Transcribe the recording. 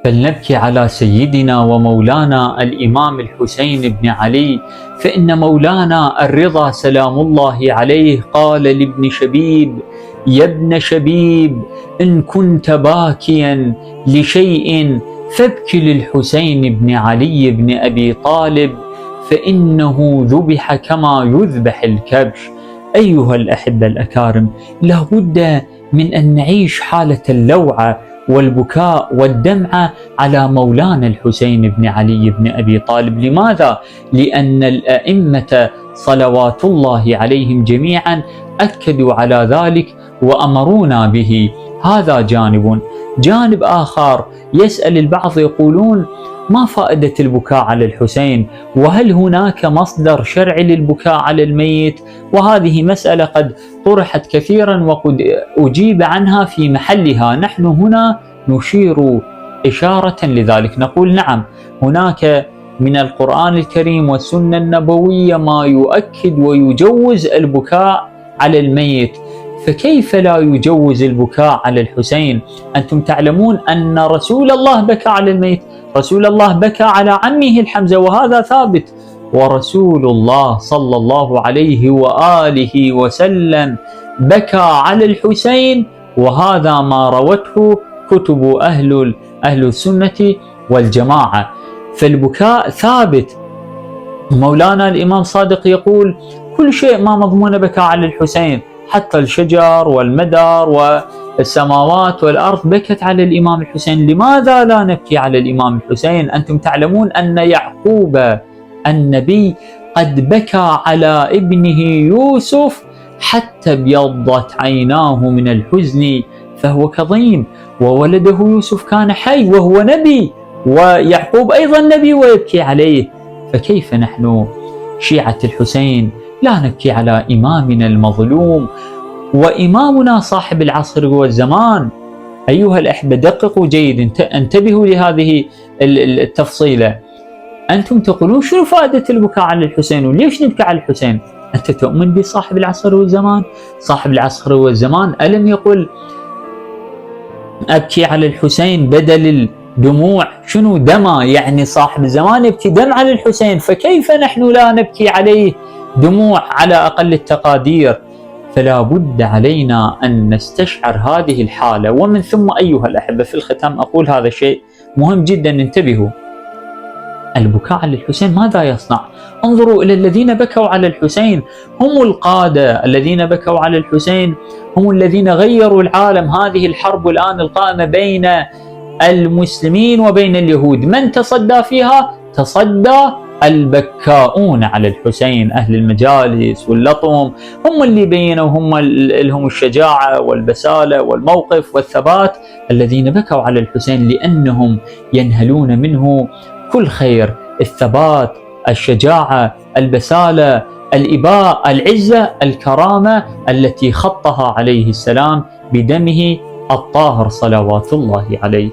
فلنبكي على سيدنا ومولانا الإمام الحسين بن علي، فإن مولانا الرضا سلام الله عليه قال لابن شبيب: يا ابن شبيب، إن كنت باكيا لشيء فابك للحسين بن علي بن أبي طالب، فإنه ذبح كما يذبح الكبش. أيها الأحبة الأكارم، لا بد من أن نعيش حالة اللوعة والبكاء والدمعة على مولانا الحسين بن علي بن أبي طالب. لماذا؟ لأن الأئمة صلوات الله عليهم جميعا أكدوا على ذلك وأمرونا به. هذا جانب آخر، يسأل البعض يقولون: ما فائدة البكاء على الحسين؟ وهل هناك مصدر شرعي للبكاء على الميت؟ وهذه مسألة قد طرحت كثيرا وقد أجيب عنها في محلها. نحن هنا نشير إشارة لذلك، نقول: نعم، هناك من القرآن الكريم والسنة النبوية ما يؤكد ويجوز البكاء على الميت، فكيف لا يجوز البكاء على الحسين؟ أنتم تعلمون أن رسول الله بكى على الميت، رسول الله بكى على عمه الحمزة، وهذا ثابت. ورسول الله صلى الله عليه وآله وسلم بكى على الحسين، وهذا ما روته كتب أهل السنة والجماعة، فالبكاء ثابت. مولانا الإمام صادق يقول: كل شيء ما مضمون بكى على الحسين، حتى الشجر والمدر والسماوات والأرض بكت على الإمام الحسين. لماذا لا نبكي على الإمام الحسين؟ أنتم تعلمون أن يعقوب النبي قد بكى على ابنه يوسف حتى ابيضت عيناه من الحزن فهو كظيم، وولده يوسف كان حي وهو نبي، ويعقوب أيضا نبي ويبكي عليه. فكيف نحن شيعة الحسين لا نبكي على إمامنا المظلوم وإمامنا صاحب العصر والزمان؟ أيها الأحبة، دققوا جيدا، انتبهوا لهذه التفصيلة. أنتم تقولون: شنو فائدة البكاء على الحسين وليش نبكي على الحسين؟ أنت تؤمن بصاحب العصر والزمان؟ صاحب العصر والزمان ألم يقل: أبكي على الحسين بدل الدموع؟ شنو دمع؟ يعني صاحب الزمان يبكي دم على الحسين، فكيف نحن لا نبكي عليه دموع على أقل التقادير؟ فلا بد علينا أن نستشعر هذه الحالة. ومن ثم أيها الأحبة، في الختام أقول هذا الشيء مهم جدا، انتبهوا. البكاء على الحسين ماذا يصنع؟ انظروا إلى الذين بكوا على الحسين، هم القادة الذين بكوا على الحسين، هم الذين غيروا العالم. هذه الحرب الآن القائمة بين المسلمين وبين اليهود، من تصدى فيها؟ تصدى البكاؤون على الحسين، أهل المجالس واللطم، هم اللي بينوا، هم لهم الشجاعة والبسالة والموقف والثبات، الذين بكوا على الحسين لأنهم ينهلون منه كل خير: الثبات، الشجاعة، البسالة، الإباء، العزة، الكرامة التي خطها عليه السلام بدمه الطاهر صلوات الله عليه.